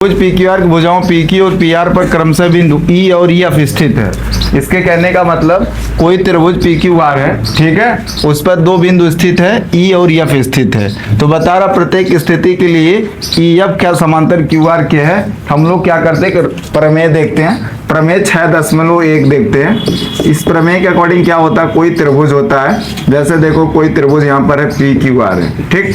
त्रिभुज P Q R की भुजाओं पी क्यू और पी आर पर क्रमशः बिंदु ई और एफ स्थित है। इसके कहने का मतलब कोई त्रिभुज पी क्यू आर है, ठीक है, उस पर दो बिंदु स्थित है, ई और एफ स्थित है। तो बता रहा प्रत्येक स्थिति के लिए ई एफ क्या समांतर क्यू आर के है। हम लोग क्या करते हैं, प्रमेय देखते हैं। प्रमेय 6.1 देखते हैं। इस प्रमेय के अकॉर्डिंग क्या होता है, कोई त्रिभुज होता है, जैसे देखो कोई त्रिभुज यहाँ पर है पी क्यू आर है, ठीक।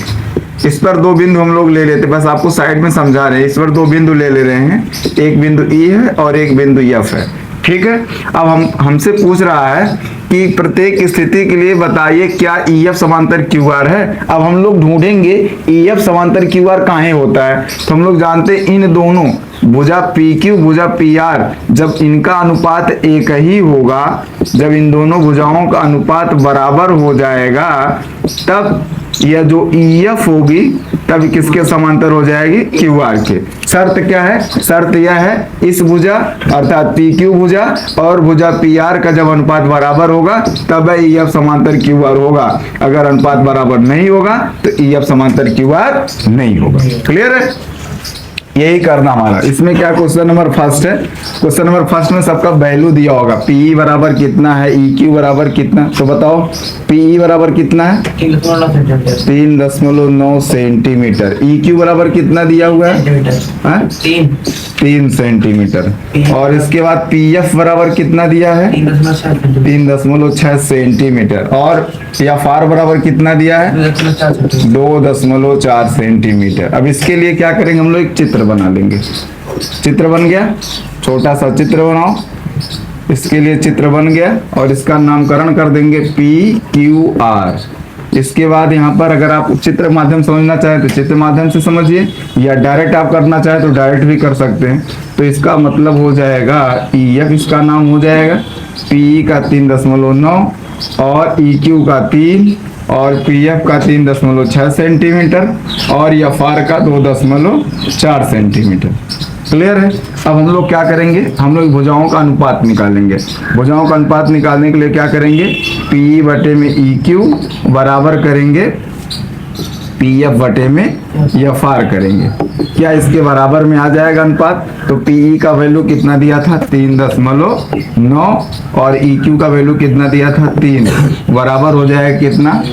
इस पर दो बिंदु हम लोग ले लेते, बस आपको साइड में समझा रहे हैं। इस पर दो बिंदु ले रहे हैं, एक बिंदु ई है और एक बिंदु एफ है, ठीक है। अब हमसे पूछ रहा है कि प्रत्येक स्थिति के लिए बताइए क्या ई एफ समांतर क्यू आर है। अब हम लोग ढूंढेंगे ई एफ समांतर क्यू आर कहाँ होता है। तो हम लोग जानते हैं इन दोनों भुजा पी क्यू भुजा पी आर, जब इनका अनुपात एक ही होगा, जब इन दोनों भुजाओं का अनुपात बराबर हो जाएगा, तब यह जो ई एफ होगी तब किसके समांतर हो जाएगी, क्यू आर के। शर्त क्या है, शर्त यह है इस भुजा अर्थात पी क्यू भुजा और भुजा पी आर का जब अनुपात बराबर होगा तब ई एफ समांतर क्यू आर होगा। अगर अनुपात बराबर नहीं होगा तो ई एफ समांतर क्यू आर नहीं होगा। क्लियर है, यही करना हमारा। इसमें क्या क्वेश्चन नंबर फर्स्ट है, क्वेश्चन नंबर फर्स्ट में सबका वैल्यू दिया होगा। पी बराबर कितना है, ई क्यू बराबर कितना, तो बताओ पी बराबर कितना है 3.9 सेंटीमीटर। ई क्यू बराबर कितना दिया हुआ है 3 सेंटीमीटर। और इसके बाद पी एफ बराबर कितना दिया है 3.6 सेंटीमीटर। और एफ आर बराबर कितना दिया है 2.4 सेंटीमीटर। अब इसके लिए क्या करेंगे, हम लोग एक चित्र बना लेंगे। चित्र बन गया, छोटा सा चित्र बनाओ। इसके लिए चित्र बन गया और इसका नामकरण कर देंगे पी क्यू आर। इसके बाद यहाँ पर अगर आप चित्र माध्यम समझना चाहें तो चित्र माध्यम से समझिए, या डायरेक्ट आप करना चाहें तो डायरेक्ट भी कर सकते हैं। तो इसका मतलब हो जाएगा ई एफ, इसका नाम हो जाएगा पी का 3.9 और ई क्यू का 3 और पी एफ का 3.6 सेंटीमीटर और एफ आर का 2.4 सेंटीमीटर। क्लियर है। अब हम लोग क्या करेंगे, हम लोग भुजाओं का अनुपात निकालेंगे। भुजाओं का अनुपात निकालने के लिए क्या करेंगे, पी बटे में ई क्यू बराबर करेंगे पी एफ बटे में एफ आर करेंगे। क्या इसके बराबर में आ जाएगा अनुपात। तो पी का वैल्यू कितना दिया था 3.9 और ई क्यू का वैल्यू कितना दिया था 3, बराबर हो जाएगा कितना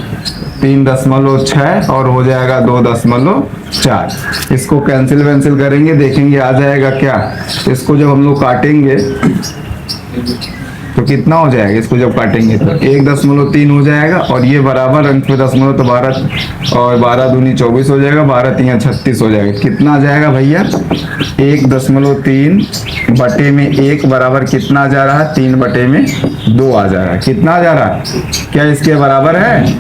3.6 और हो जाएगा 2.4। इसको कैंसिल वैंसिल करेंगे, देखेंगे आ जाएगा क्या। इसको जब हम लोग काटेंगे तो कितना हो जाएगा, इसको जब काटेंगे तो 1.3 हो जाएगा और ये बराबर अंक में दशमलव तो 12 और 12 दूनी 24 हो जाएगा, 12 3 36 हो जाएगा। कितना आ जाएगा भैया 1.3 बटे में 1 बराबर कितना जा रहा है 3 बटे में 2 आ जा रहा है। कितना आ जा रहा है, क्या इसके बराबर है,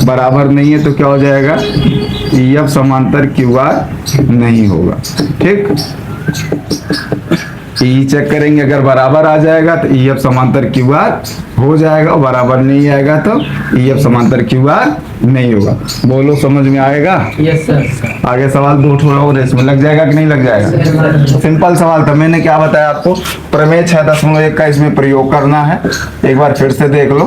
बराबर नहीं है तो क्या हो जाएगा ई एफ समांतर क्यू आर नहीं होगा। ठीक, ई चेक करेंगे, अगर बराबर आ जाएगा तो ई एफ समांतर क्यू आर हो जाएगा और बराबर नहीं आएगा तो ई एफ समांतर क्यू आर नहीं होगा। बोलो समझ में आएगा। Yes sir. आगे सवाल दो थोड़ा और इसमें लग जाएगा कि नहीं लग जाएगा। सिंपल सवाल था, मैंने क्या बताया आपको, प्रमेय 6.1 का इसमें प्रयोग करना है। एक बार फिर से देख लो,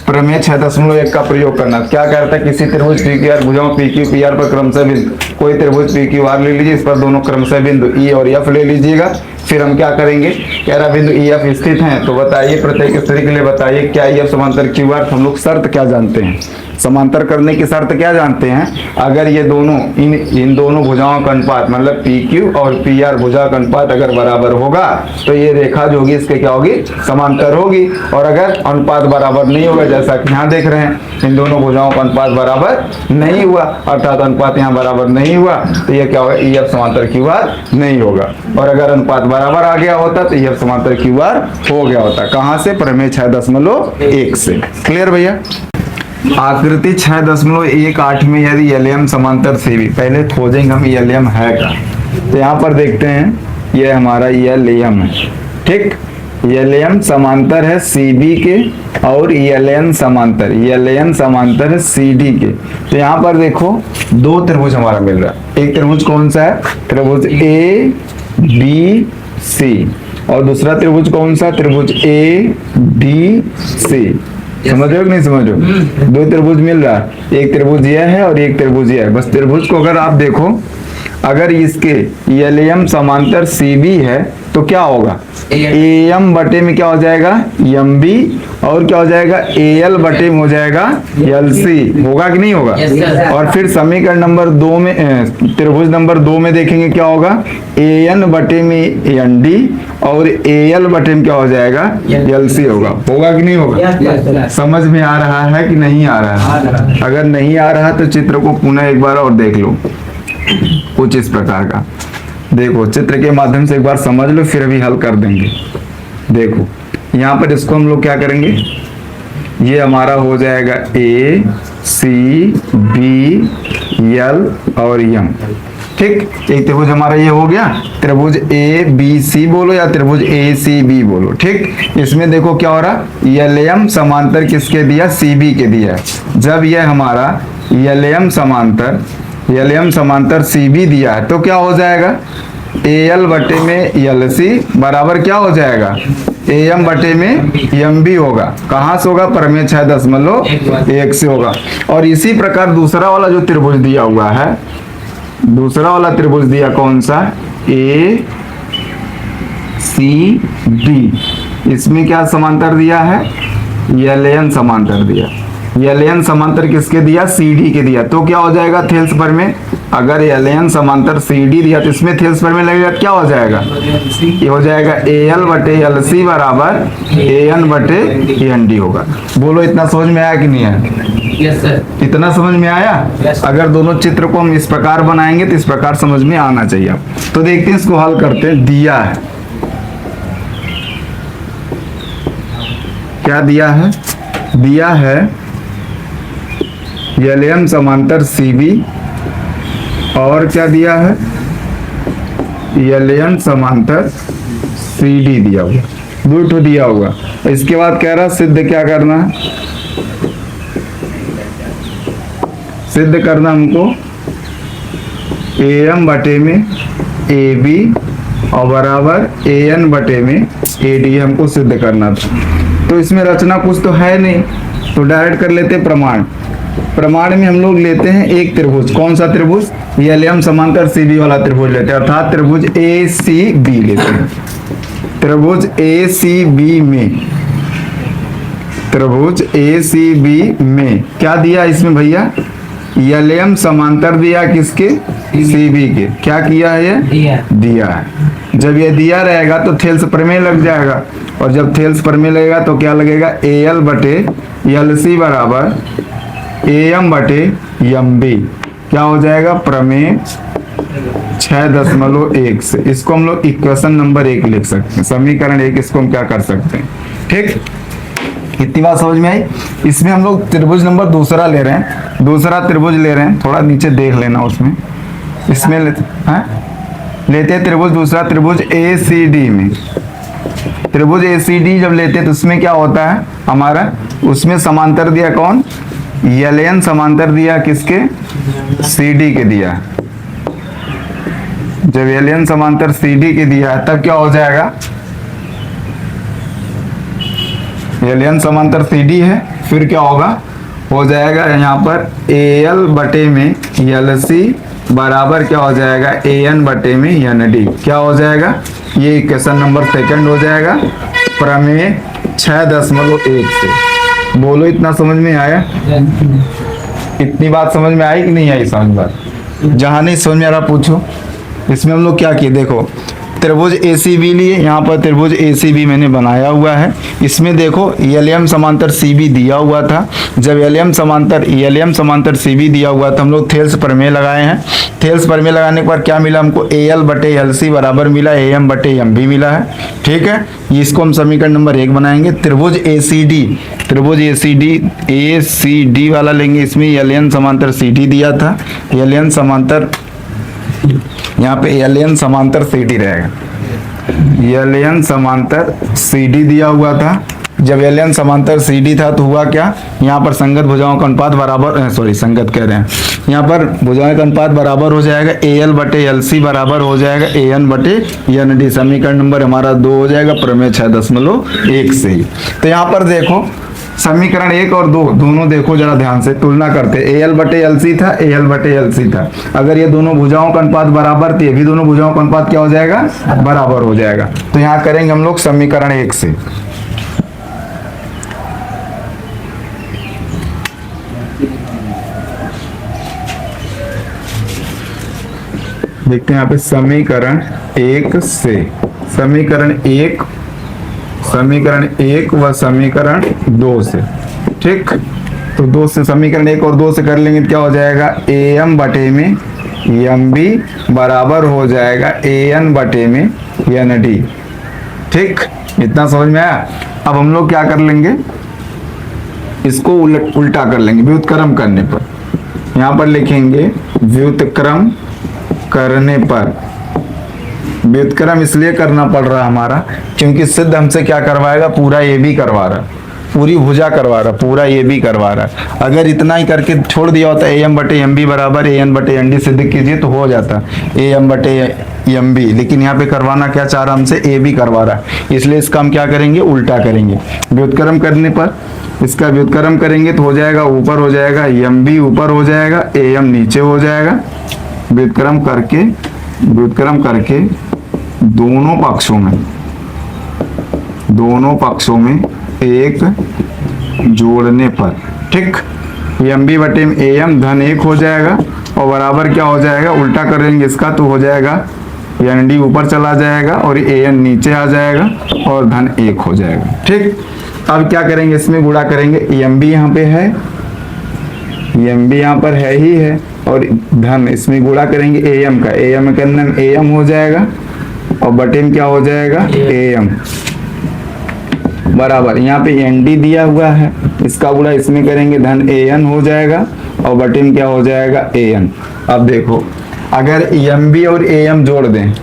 प्रमेय 6.1 का प्रयोग करना। क्या कहता है, किसी त्रिभुज पी क्यू आर भुजाओं पी क्यू पी आर पर क्रमशः बिंदु, कोई त्रिभुज पी क्यू आर ले लीजिए, इस पर दोनों क्रमशः बिंदु ई और एफ ले लीजिएगा। फिर हम क्या करेंगे, कह रहा बिंदु ई एफ स्थित हैं, तो बताइए प्रत्येक स्थिति के लिए बताइए क्या ई एफ समांतर क्यू आर। हम लोग शर्त क्या जानते हैं, समांतर करने की शर्त क्या जानते हैं, अगर ये दोनों इन दोनों भुजाओं का अनुपात मतलब पी क्यू और पी आर भुजा का अनुपात अगर बराबर होगा तो ये रेखा जो होगी इसके क्या होगी, समांतर होगी। और अगर अनुपात बराबर नहीं होगा, जैसा कि यहाँ देख रहे हैं इन दोनों भुजाओं का अनुपात बराबर नहीं हुआ, अर्थात अनुपात यहाँ बराबर नहीं हुआ, तो ये क्या होगा, ई एफ समांतर क्यू आर नहीं होगा। और अगर अनुपात बराबर आ गया होता तो ई एफ समांतर क्यू आर हो गया होता। कहाँ से, प्रमेय 6.1 से। क्लियर भैया। आकृति 6.18 में यदि एल एम समांतर सी बी, पहले खोजेंगे हम एल एम है का। तो यहाँ पर देखते हैं ये हमारा एल एम है, ठीक। एल एम समांतर है सी बी के और एल एन समांतर है सी डी के। तो यहाँ पर देखो दो त्रिभुज हमारा मिल रहा है। एक त्रिभुज कौन सा है, त्रिभुज ए बी सी, और दूसरा त्रिभुज कौन सा, त्रिभुज ए डी सी। समझ रहे हो कि नहीं समझ रहे हो, दो त्रिभुज मिल रहा है, एक त्रिभुज यह है और एक त्रिभुज यह है। बस त्रिभुज को अगर आप देखो अगर इसके एलएम समांतर सीबी है तो क्या होगा, एएम बटे में क्या हो जाएगा एम बी, और क्या हो जाएगा एल बटे में हो जाएगा एलसी, होगा कि नहीं होगा। और फिर समीकरण नंबर 2 में त्रिभुज नंबर 2 में देखेंगे क्या होगा, एन बटे में एन डी और एल बटे में क्या हो जाएगा एलसी होगा कि नहीं होगा। समझ में आ रहा है कि नहीं आ रहा है? अगर नहीं आ रहा तो चित्र को पुनः एक बार और देख लो, कुछ इस प्रकार का देखो, चित्र के माध्यम से एक बार समझ लो, फिर अभी हल कर देंगे। देखो यहाँ पर इसको हम लोग क्या करेंगे, ये हमारा हो जाएगा ए सी बी एल और एम, ठीक। एक त्रिभुज हमारा ये हो गया, त्रिभुज ए बी सी बोलो या त्रिभुज ए सी बी बोलो, ठीक। इसमें देखो क्या हो रहा, एल एम समांतर किसके दिया, सी बी के दिया है। जब यह हमारा एल एम समांतर सी बी दिया है तो क्या हो जाएगा, ए एल बटे में एल सी बराबर क्या हो जाएगा, ए एम बटे में एम बी होगा। कहाँ से होगा, प्रमेय 6.1 से होगा। और इसी प्रकार दूसरा वाला जो त्रिभुज दिया हुआ है, दूसरा वाला त्रिभुज दिया कौन सा, ए सी बी, इसमें क्या समांतर दिया है, एल एन समांतर दिया। एल एन समांतर किसके दिया, सी डी के दिया। तो क्या हो जाएगा थेल्स प्रमेय, अगर एल एन समांतर सी डी दिया तो इसमें थेल्स प्रमेय लगेगा, क्या हो जाएगा, ये हो जाएगा ए एल बटे एल सी बराबर ए एन बटे एन डी होगा। बोलो इतना समझ में आया कि नहीं आया? Yes sir. इतना समझ में आया? अगर दोनों चित्र को हम इस प्रकार बनाएंगे तो इस प्रकार समझ में आना चाहिए। आप तो देखते हैं, इसको हल करते हैं। दिया है, क्या दिया है, दिया है एल एम समांतर सी बी, और क्या दिया है, एल एन समांतर सी डी दिया हुआ, दो ठो दिया हुआ। इसके बाद कह रहा सिद्ध क्या करना है, सिद्ध करना हमको ए एम बटे में ए बी और बराबर ए एन बटे में ए डी हमको सिद्ध करना था। तो इसमें रचना कुछ तो है नहीं, तो डायरेक्ट कर लेते प्रमाण। प्रमाण में हम लोग लेते हैं एक त्रिभुज, कौन सा त्रिभुज, एल एम समांतर सी बी वाला त्रिभुज लेते हैं, अर्थात त्रिभुज ए सी बी लेते हैं। त्रिभुज ए सी बी में, त्रिभुज ए सी बी में क्या दिया इसमें भैया, एल एम समांतर दिया किसके, सी बी के। क्या किया है ये, दिया है। जब ये दिया रहेगा तो थेल्स प्रमेय लग जाएगा, और जब थेल्स प्रमेय लगेगा तो क्या लगेगा, ए एल बटे एल सी बराबर ए एम बटे एम बी, क्या हो जाएगा, प्रमेय 6.1 से। इसको हम लोग इक्वेशन नंबर 1 लिख सकते हैं, समीकरण 1 इसको हम क्या कर सकते हैं, ठीक। इतनी बात समझ में आई। इसमें हम लोग त्रिभुज नंबर दूसरा ले रहे हैं, दूसरा त्रिभुज ले रहे हैं, थोड़ा नीचे देख लेना उसमें, इसमें लेते हैं त्रिभुज दूसरा, त्रिभुज ए सी डी में। त्रिभुज ए सी डी जब लेते हैं तो उसमें क्या होता है हमारा, उसमें समांतर दिया कौन, एल एन समांतर दिया किसके, सी डी के दिया। जब एल एन समांतर सी डी के दिया तब क्या हो जाएगा, एल एन समांतर सी डी है, फिर क्या होगा, हो जाएगा यहाँ पर ए एल बटे में एल सी बराबर क्या हो जाएगा, ए एन बटे में एन डी, क्या हो जाएगा, ये इक्वेशन नंबर 2 हो जाएगा, प्रमेय 6.1 से। बोलो इतना समझ में आया? इतनी बात समझ में आई कि नहीं आई? समझ बात, जहां नहीं समझ में आ रहा पूछो। इसमें हम लोग क्या किए, देखो त्रिभुज ए सी बी लिए, यहाँ पर त्रिभुज ए सी बी मैंने बनाया हुआ है। इसमें देखो एल एम समांतर सी बी दिया हुआ था। जब एल एम समांतर सी बी दिया हुआ था, हम लोग थेल्स प्रमेय लगाए हैं। थेल्स प्रमेय लगाने के बाद क्या मिला हमको, ए एल बटे एल सी बराबर मिला ए एम बटे एम बी मिला है, ठीक है। इसको हम समीकरण नंबर 1 बनाएंगे। त्रिभुज ए सी डी, त्रिभुज ए सी डी वाला लेंगे। इसमें एल एन समांतर सी डी दिया था, एल एन समांतर, यहाँ पे एल एन समांतर सी डी रहेगा, एल एन समांतर सी डी दिया हुआ था। जब एल एन समांतर सी डी था तो हुआ क्या, यहाँ पर संगत भुजाओं का अनुपात बराबर, संगत कह रहे हैं, यहाँ पर भुजाओं का अनुपात बराबर हो जाएगा, ए एल बटे एल सी बराबर हो जाएगा ए एन बटे एन डी। समीकरण नंबर हमारा 2 हो जाएगा, प्रमेय 6.1 से ही। तो यहाँ पर देखो समीकरण 1 और 2 दोनों देखो जरा ध्यान से, तुलना करते। AL बटे LC था, AL बटे LC था। अगर ये दोनों भुजाओं का अनुपात बराबर थी, भी दोनों भुजाओं का अनुपात क्या हो जाएगा, बराबर हो जाएगा। तो यहाँ करेंगे हम लोग समीकरण 1 से। देखते हैं यहाँ पे समीकरण 1 से, समीकरण 1 व समीकरण 2 से। ठीक, तो 2 से समीकरण 1 और 2 से कर लेंगे तो क्या हो जाएगा, AM बटे में MB बराबर हो जाएगा AN बटे में ND। ठीक, इतना समझ में आया। अब हम लोग क्या कर लेंगे, इसको उल्टा कर लेंगे व्युत्क्रम करने पर। यहाँ पर लिखेंगे व्युत्क्रम करने पर। व्युत्क्रम इसलिए करना पड़ रहा हमारा क्योंकि सिद्ध हमसे क्या करवाएगा, पूरा AB करवा रहा, पूरी भुजा करवा रहा, पूरा AB करवा रहा। अगर इतना ही करके छोड़ दिया होता AM बटे MB बराबर AN बटे ND सिद्ध कीजिए तो हो जाता AM बटे MB, लेकिन यहाँ पे करवाना क्या चाह रहा हमसे, AB करवा रहा, इसलिए इसका हम क्या करेंगे, उल्टा करेंगे। व्युत्क्रम करने पर इसका व्युत्क्रम करेंगे तो हो जाएगा, ऊपर हो जाएगा MB ऊपर हो जाएगा, AM नीचे हो जाएगा। व्युत्क्रम करके दोनों पक्षों में एक जोड़ने पर, ठीक, MB बटे में AM धन 1 हो जाएगा और बराबर क्या हो जाएगा, उल्टा करेंगे इसका तो हो जाएगा ND ऊपर चला जाएगा और AN नीचे आ जाएगा और धन 1 हो जाएगा। ठीक, अब क्या करेंगे, इसमें गुणा करेंगे। MB यहाँ पे है, MB यहाँ पर है ही है, और धन इसमें गुणा करेंगे AM का, AM के अंदर AM हो जाएगा और बटे में क्या हो जाएगा, AM बराबर यहाँ पे ND दिया हुआ है, इसका गुणा इसमें करेंगे, धन AN हो जाएगा और बटे में क्या हो जाएगा, AN। अब देखो अगर MB और AM जोड़ दें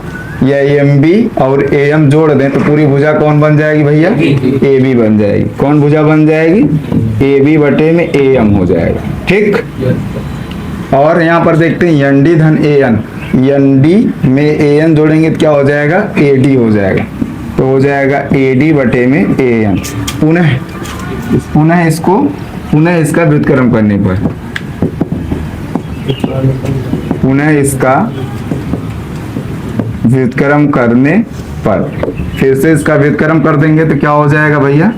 या MB और AM जोड़ दें तो पूरी भुजा कौन बन जाएगी भैया, AB बन जाएगी। कौन भुजा बन जाएगी, AB बटे में AM हो जाएगा। ठीक, और यहाँ पर देखते हैं ND धन AN, ND में AN जोड़ेंगे तो क्या हो जाएगा, AD हो जाएगा, तो हो जाएगा AD बटे में AN। पुनः इसका व्युत्क्रम करने पर, फिर से इसका व्युत्क्रम कर देंगे तो क्या हो जाएगा भैया,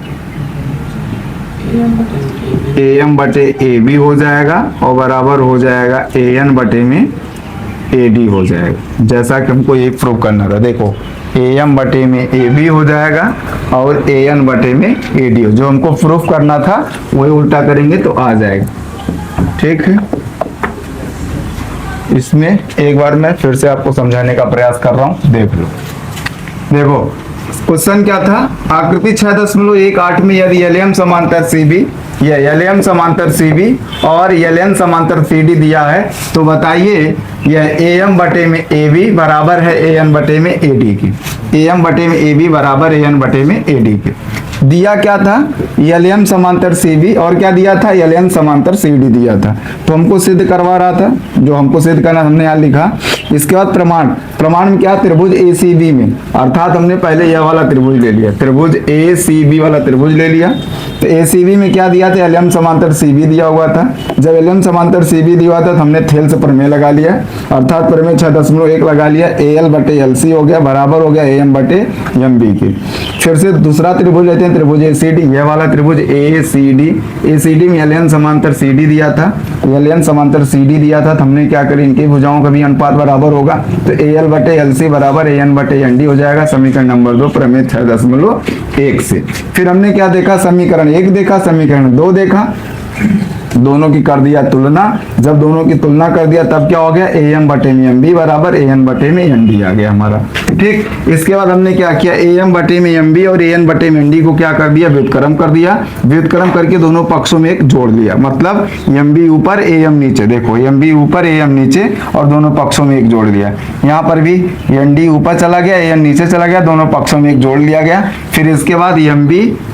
AM बटे AB हो जाएगा और बराबर हो जाएगा AN बटे में AD हो जाएगा। जैसा कि हमको ये प्रूव करना था, देखो AM बटे में AB हो जाएगा और AN बटे में AD हो, जो हमको प्रूफ करना था वही उल्टा करेंगे तो आ जाएगा। ठीक है, इसमें एक बार मैं फिर से आपको समझाने का प्रयास कर रहा हूं, देख लो। देखो क्वेश्चन क्या था, आकृति 6.18 में यदि LM समांतर CB या LM समांतर CB और LN समांतर CD दिया है तो बताइए यह AM बटे में AB बराबर है AN बटे में AD की। AM बटे में AB बराबर AN बटे में AD के। दिया क्या था, LM समांतर CB और क्या दिया था, LN समांतर CD दिया था। तो हमको सिद्ध करवा रहा था, जो हमको सिद्ध करना हमने यहाँ लिखा। इसके बाद प्रमाण में क्या, त्रिभुज ACB में, अर्थात हमने पहले यह वाला त्रिभुज ले लिया, त्रिभुज ACB वाला त्रिभुज ले लिया। तो ACB में क्या दिया था, LM समांतर CB दिया हुआ था। जब LM समांतर CB दिया हुआ था तो हमने थेल से प्रमेय लगा लिया, अर्थात प्रमेय 6.1 लगा लिया, AL बटे LC हो गया बराबर हो गया AM बटे MB के। फिर से दूसरा त्रिभुज लेते हैं, त्रिभुज ACD, यह वाला त्रिभुज ACD में LN समांतर CD दिया था, LN समांतर CD दिया था, तो हमने क्या करें, इनकी भुजाओं का भी अनुपात बराबर होगा तो AL बटे LC बराबर AN बटे ND हो जाएगा। समीकरण नंबर 2 प्रमेय 6.1 से। फिर हमने क्या देखा, समीकरण 1 देखा, समीकरण 2 देखा, दोनों की कर दिया तुलना। जब दोनों की तुलना कर दिया तब क्या हो गया, AM बटे में MB बराबर AN बटे में ND आ गया हमारा। ठीक, इसके बाद हमने क्या किया, AM बटे में MB और AN बटे में ND को क्या कर दिया, व्युत्क्रम कर दिया। व्युत्क्रम करके दोनों पक्षों में एक जोड़ लिया, मतलब MB ऊपर AM नीचे, देखो MB ऊपर AM नीचे और दोनों पक्षों में एक जोड़ लिया। यहाँ पर भी ND ऊपर चला गया, AN नीचे चला गया, दोनों पक्षों में एक जोड़ लिया गया। फिर इसके बाद MB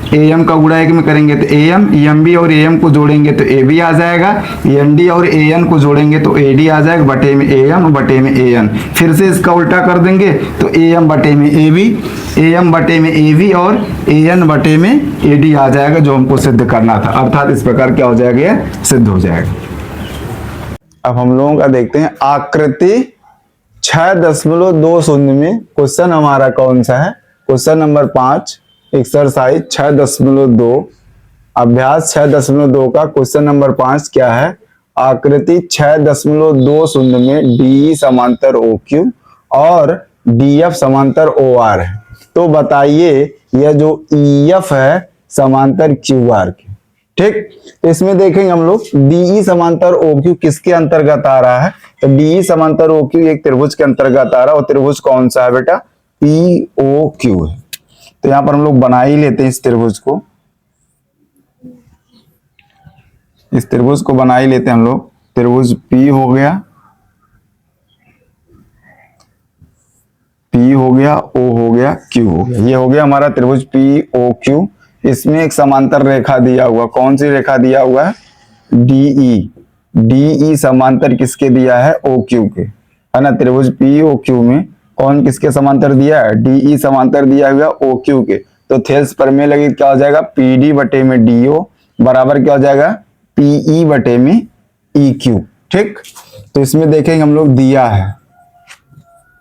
AM का गुणा एक में करेंगे तो AM, EMB और AM को जोड़ेंगे तो AB आ जाएगा, END और AN को जोड़ेंगे तो AD आ जाएगा, बटे में AM बटे में AN। फिर से इसका उल्टा कर देंगे तो AM बटे में AB, AM बटे में AB और AN बटे में AD आ जाएगा, जो हमको सिद्ध करना था। अर्थात इस प्रकार क्या हो जाएगा, ये सिद्ध हो जाएगा। अब हम लोगों का देखते हैं आकृति 6.20 में क्वेश्चन हमारा कौन सा है। क्वेश्चन नंबर 5, एक्सरसाइज 6.2, अभ्यास 6.2 का क्वेश्चन नंबर 5 क्या है। आकृति 6.20 में DE समांतर OQ और DF समांतर OR है। तो बताइए यह जो EF है समांतर QR के। ठीक, तो इसमें देखेंगे हम लोग DE समांतर OQ किसके अंतर्गत आ रहा है। तो DE समांतर OQ एक त्रिभुज के अंतर्गत आ रहा है, और त्रिभुज कौन सा है बेटा, POQ है। तो यहां पर हम लोग बना ही लेते हैं इस त्रिभुज को, इस त्रिभुज को बना ही लेते हैं हम लोग। त्रिभुज P हो गया, P हो गया, O हो गया, Q हो गया। ये हो गया हमारा त्रिभुज POQ। इसमें एक समांतर रेखा दिया हुआ, कौन सी रेखा दिया हुआ है, DE। DE समांतर किसके दिया है, OQ के, है ना। त्रिभुज POQ में कौन किसके समांतर दिया है, DE समांतर दिया हुआ OQ के। तो थेल्स प्रमेय लगी क्या हो जाएगा, PD बटे में DO बराबर क्या हो जाएगा, PE बटे में EQ। ठीक, तो इसमें देखेंगे हम लोग दिया है,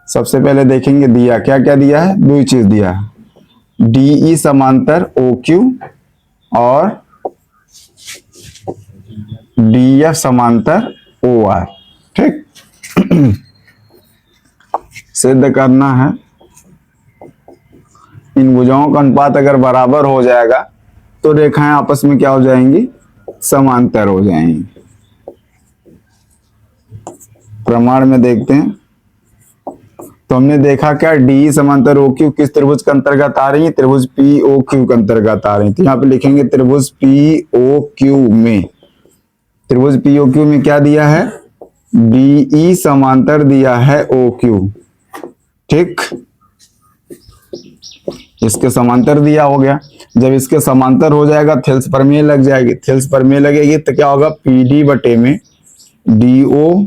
सबसे पहले देखेंगे दिया क्या क्या दिया है, दो ही चीज दिया है, DE समांतर OQ और DF समांतर OR। ठीक, सिद्ध करना है। इन भुजाओं का अनुपात अगर बराबर हो जाएगा तो रेखाएं आपस में क्या हो जाएंगी, समांतर हो जाएंगी। प्रमाण में देखते हैं। तो हमने देखा क्या, DE समांतर OQ किस त्रिभुज के अंतर्गत आ रही है, त्रिभुज POQ के अंतर्गत आ रही है। तो यहाँ पे लिखेंगे त्रिभुज POQ में, त्रिभुज POQ में क्या दिया है, DE समांतर दिया है OQ। ठीक, इसके समांतर दिया हो गया। जब इसके समांतर हो जाएगा थेल्स प्रमेय लग जाएगी, थेल्स प्रमेय लगेगी तो क्या होगा, PD बटे में DO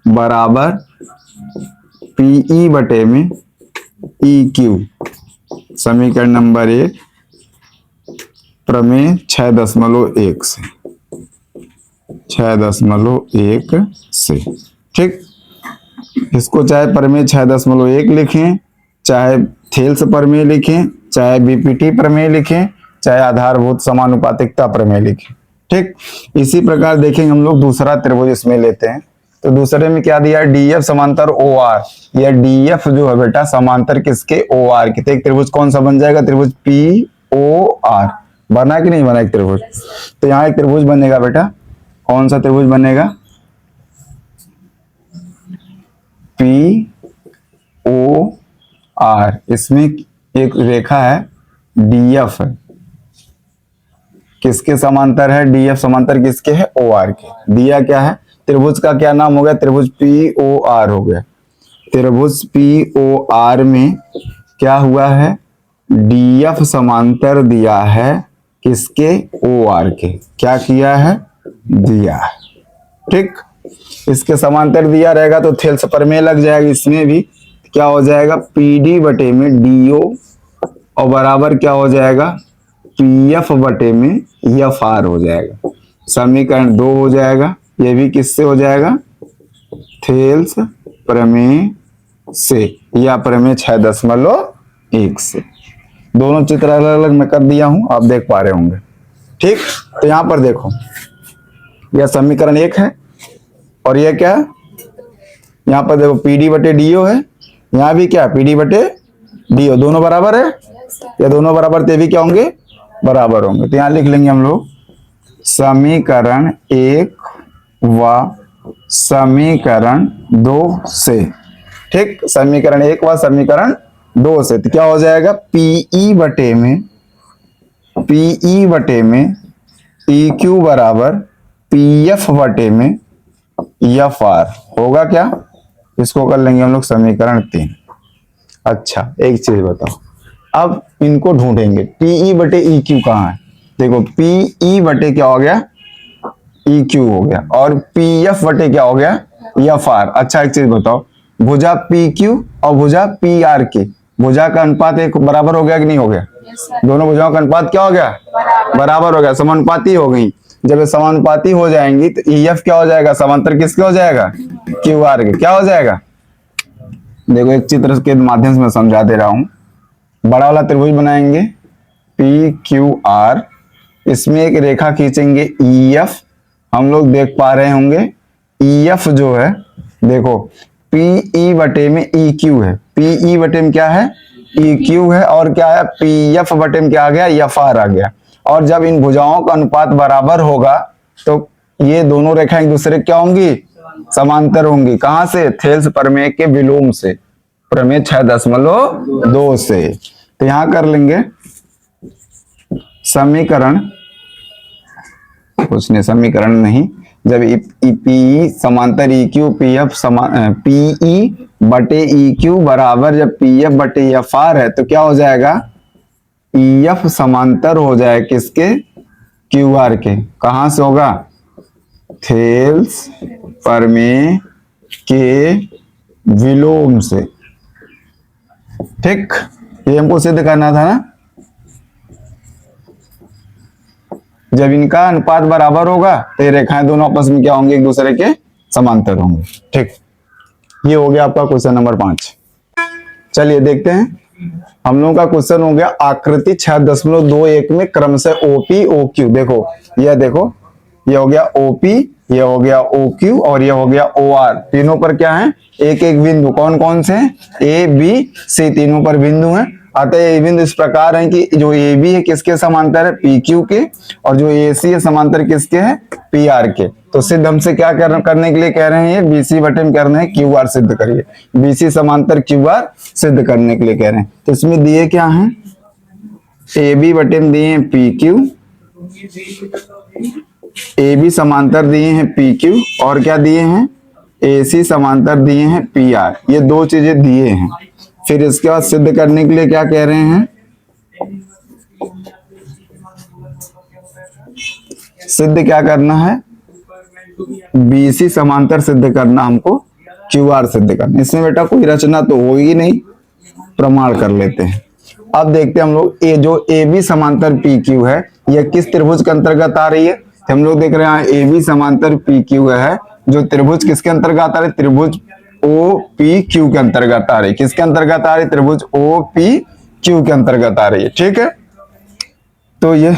बराबर PE बटे में EQ। समीकरण नंबर 1 प्रमेय 6.1 से, 6.1 से। ठीक, इसको चाहे प्रमेय 6.1 लिखें, चाहे थेल्स प्रमेय लिखें, चाहे BPT प्रमेय लिखें, चाहे आधारभूत समानुपातिकता प्रमेय लिखें। ठीक, इसी प्रकार देखेंगे हम लोग दूसरा त्रिभुज इसमें लेते हैं। तो दूसरे में क्या दिया है, DF समांतर OR। यह DF जो है बेटा समांतर किसके, OR के। तो एक त्रिभुज कौन सा बन जाएगा, त्रिभुज POR। बना कि नहीं बना एक त्रिभुज। तो यहाँ एक त्रिभुज बनेगा बेटा, कौन सा त्रिभुज बनेगा, POR। इसमें एक रेखा है DF, किसके समांतर है, DF समांतर किसके है, OR के। दिया क्या है, त्रिभुज का क्या नाम हो गया, त्रिभुज POR हो गया। त्रिभुज POR में क्या हुआ है, DF समांतर दिया है किसके, OR के। क्या किया है, दिया है। ठीक, इसके समांतर दिया रहेगा तो थेल्स प्रमेय लग जाएगा। इसमें भी क्या हो जाएगा, PD बटे में DO और बराबर क्या हो जाएगा, PF बटे में FR हो जाएगा। समीकरण 2 हो जाएगा। ये भी किससे हो जाएगा, थेल्स प्रमेय से, या प्रमेय 6.1 से। दोनों चित्र अलग अलग मैं कर दिया हूं, आप देख पा रहे होंगे। ठीक, तो यहां पर देखो, यह समीकरण 1 है और यह क्या है, यहां पर देखो PD बटे DO है, यहां भी क्या, PD बटे DO, दोनों बराबर है। या दोनों बराबर ते भी क्या होंगे, बराबर होंगे। तो यहां लिख लेंगे हम लोग समीकरण 1 व समीकरण 2 से। ठीक, समीकरण 1 व समीकरण 2 से। तो क्या हो जाएगा, PE बटे में EQ बराबर PF बटे में FR होगा क्या। इसको कर लेंगे हम लोग समीकरण 3। अच्छा, एक चीज बताओ, अब इनको ढूंढेंगे, पीई बटे ई क्यू कहाँ है। देखो पीई बटे क्या हो गया, ई क्यू हो गया, और पी एफ बटे क्या हो गया, एफ आर। अच्छा एक चीज बताओ, भुजा पी क्यू और भुजा पी आर की भुजा का अनुपात एक बराबर हो गया कि नहीं हो गया? दोनों भुजाओं का अनुपात क्या हो गया, बराबर हो गया, समानुपाती हो गई। जब ये समानुपाती हो जाएंगी तो ई एफ क्या हो जाएगा, समांतर किसके हो जाएगा, क्यू आर के। क्या हो जाएगा, देखो एक चित्र के माध्यम से मैं समझा दे रहा हूं। बड़ा वाला त्रिभुज बनाएंगे पी क्यू आर, इसमें एक रेखा खींचेंगे ई एफ। हम लोग देख पा रहे होंगे ई एफ जो है, देखो पीई बटे में ई क्यू है, पीई बटे में क्या है, ई क्यू है, और क्या है, पी एफ बटे में क्या आ गया, एफ आर आ गया। और जब इन भुजाओं का अनुपात बराबर होगा तो ये दोनों रेखाएं एक दूसरे क्या होंगी, समांतर होंगी। कहां से, थेल्स प्रमेय के विलोम से, प्रमेय 6.2 से। तो यहां कर लेंगे समीकरण, कुछ नहीं समीकरण नहीं, जब पी समांतर E Q P F P E बटे ई क्यू बराबर जब पी एफ बटे एफ आर है तो क्या हो जाएगा, ई एफ समांतर हो जाए किसके, क्यू आर के। कहां से होगा, थेल्स प्रमेय के विलोम से। ठीक, ये हमको सिद्ध करना था ना। जब इनका अनुपात बराबर होगा तो ये रेखाएं दोनों आपस में क्या होंगे, एक दूसरे के समांतर होंगे। ठीक, ये हो गया आपका क्वेश्चन नंबर 5। चलिए देखते हैं, हम लोगों का क्वेश्चन हो गया आकृति 6.21 में क्रमशः ओपी ओ क्यू। देखो ये हो गया ओपी, ये हो गया ओ क्यू और ये हो गया ओ आर। तीनों पर क्या है, एक एक बिंदु। कौन कौन से हैं, ए बी सी, तीनों पर बिंदु हैं। अतः ये बिंदु इस प्रकार है कि जो ए बी है किसके समांतर है, पी क्यू के, और जो ए सी है समांतर किसके है, पी आर के। तो सिद्ध हमसे क्या करने के लिए कह रहे हैं, ये बी सी बटे में करना है क्यू आर सिद्ध करिए, बी सी समांतर क्यू आर सिद्ध करने के लिए कह रहे हैं। तो इसमें दिए क्या हैं, ए बी बटे में दिए हैं पी क्यू, ए बी समांतर दिए हैं पी क्यू, और क्या दिए हैं, ए सी समांतर दिए हैं पी आर। ये दो चीजें दिए हैं। फिर इसके बाद सिद्ध करने के लिए क्या कह रहे हैं, सिद्ध क्या करना है, बीसी समांतर सिद्ध करना, हमको क्यू आर सिद्ध करना। इसमें बेटा कोई रचना तो होगी नहीं, प्रमाण कर लेते हैं। अब देखते हैं हम लोग, ये जो ए बी समांतर पी क्यू है यह किस त्रिभुज के अंतर्गत आ रही है। तो हम लोग देख रहे हैं ए बी समांतर पी क्यू है, जो त्रिभुज किसके अंतर्गत आ रही है, त्रिभुज ओ पी क्यू के अंतर्गत आ रही है। किसके अंतर्गत आ रही है, त्रिभुज ओ पी क्यू के अंतर्गत आ रही है। ठीक है, तो ये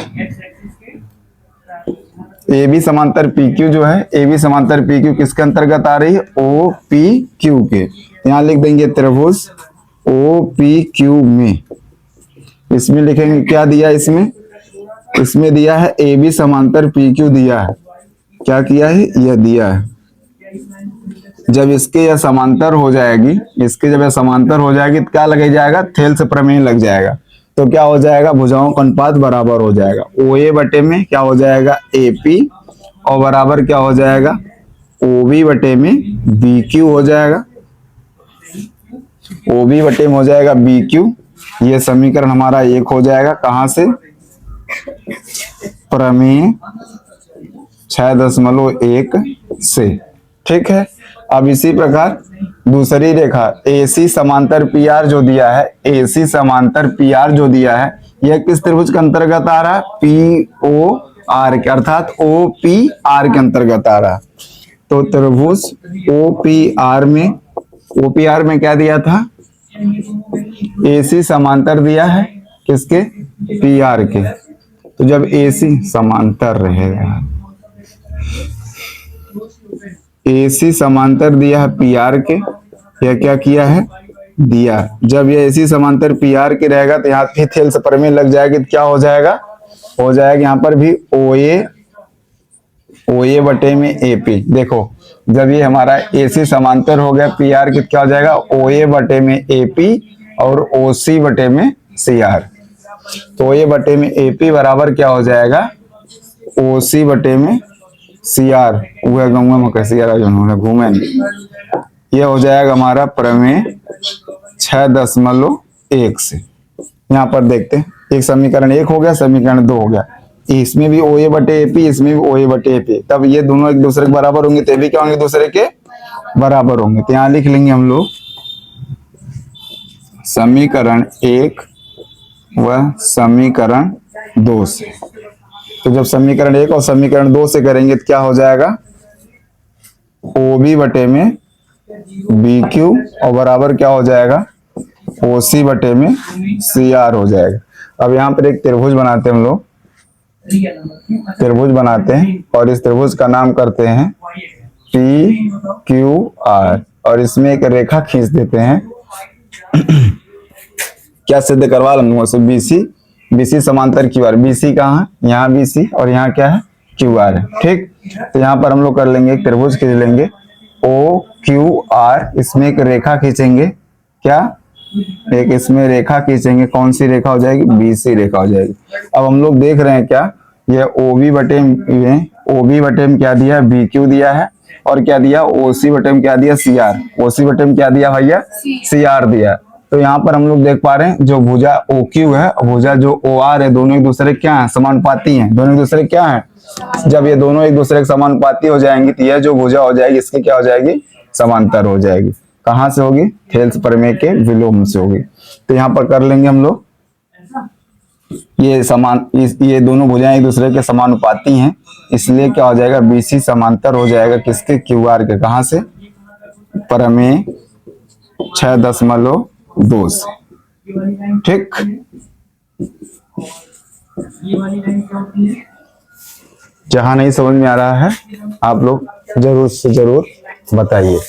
ए बी समांतर पी क्यू जो है, ए बी समांतर पी क्यू किसके अंतर्गत आ रही है, ओ पी क्यू के। यहां लिख देंगे त्रिभुज ओ पी क्यू में। इसमें लिखेंगे क्या दिया, इसमें दिया है ए बी समांतर पी क्यू दिया है। क्या किया है, यह दिया है। जब इसके यह समांतर हो जाएगी, इसके जब यह समांतर हो जाएगी तो क्या लग जाएगा, थेल्स प्रमेय लग जाएगा। तो क्या हो जाएगा, भुजाओं का अनुपात बराबर हो जाएगा। ओ ए बटे में क्या हो जाएगा, ए पी, और बराबर क्या हो जाएगा, ओ बी बटे में बी क्यू हो जाएगा। ओ बी बटे में हो जाएगा बी क्यू। ये समीकरण हमारा एक हो जाएगा। कहां से, प्रमेय 6.1 से। ठीक है, अब इसी प्रकार दूसरी रेखा ए सी समांतर पी आर जो दिया है, ए सी समांतर पी आर जो दिया है, यह किस त्रिभुज के अंतर्गत आ रहा है, पी ओ आर के, अर्थात ओ पी आर के अंतर्गत आ रहा है। तो त्रिभुज ओ पी आर में क्या दिया था, ए सी समांतर दिया है किसके, पी आर के। तो जब ए सी समांतर रहेगा, ए सी समांतर दिया है पी आर के, यह क्या किया है, दिया। जब यह ए सी समांतर पी आर के रहेगा तो यहाँ पे थेल्स प्रमेय लग जाएगी। तो क्या हो जाएगा, हो जाएगा यहाँ पर भी ओ ए बटे में ए पी। देखो जब ये हमारा ए सी समांतर हो गया पी आर के, क्या हो जाएगा, ओ ए बटे में ए पी और ओ सी बटे में सी आर। तो ओ ए बटे में ए पी बराबर क्या हो जाएगा, ओ सी बटे में सी आर। वह गंगा में कैसे यार जो उन्होंने घूमे नहीं। यह हो जाएगा हमारा प्रमेय 6.1 से। यहाँ पर देखते हैं, एक समीकरण 1 हो गया, समीकरण 2 हो गया, इसमें भी ओ ए बटे ए पी, इसमें भी ओ ए बटे ए पी, तब ये दोनों एक दूसरे के बराबर होंगे, तो भी क्या होंगे, दूसरे के बराबर होंगे। तो यहाँ लिख लेंगे हम लोग समीकरण 1 व समीकरण 2 से। तो जब समीकरण 1 और समीकरण 2 से करेंगे तो क्या हो जाएगा, ओ बी बटे में बी क्यू और बराबर क्या हो जाएगा, ओ सी बटे में सी आर हो जाएगा। अब यहाँ पर एक त्रिभुज बनाते हैं हम लोग, त्रिभुज बनाते हैं और इस त्रिभुज का नाम करते हैं पी क्यू आर, और इसमें एक रेखा खींच देते हैं। क्या सिद्ध करवा लूंगा उससे, बीसी, बीसी समांतर क्यू आर, बीसी कहाँ है, यहाँ बीसी और यहाँ क्या है, क्यू आर है। ठीक, तो यहाँ पर हम लोग कर लेंगे, एक त्रिभुज खींच लेंगे ओ क्यू आर, इसमें एक रेखा खींचेंगे, क्या, एक इसमें रेखा खींचेंगे, कौन सी रेखा हो जाएगी, बीसी रेखा हो जाएगी। अब हम लोग देख रहे हैं क्या, ये ओ बी बटे में क्या दिया है, बी क्यू दिया है, और क्या दिया, ओ सी बटे में क्या दिया, सी आर, ओ सी बटे में क्या दिया भैया, सी आर दिया। तो यहाँ पर हम लोग देख पा रहे हैं जो भुजा ओ क्यू है, भुजा जो ओ आर है, दोनों एक दूसरे क्या है, समानुपाती हैं, दोनों एक दूसरे क्या है। जब ये दोनों एक दूसरे के समानुपाती हो जाएंगी तो यह जो भुजा हो जाएगी इसकी क्या हो जाएगी, समांतर हो जाएगी। कहाँ से होगी, थेल्स प्रमेय के विलोम से होगी। तो यहाँ पर कर लेंगे हम लोग, ये दोनों भुजाएं एक दूसरे के समानुपाती हैं, इसलिए क्या हो जाएगा, बीसी समांतर हो जाएगा किसके, क्यू आर के। कहाँ से, प्रमेय 6.2 से। ठीक, जहां नहीं समझ में आ रहा है आप लोग जरूर से जरूर बताइए।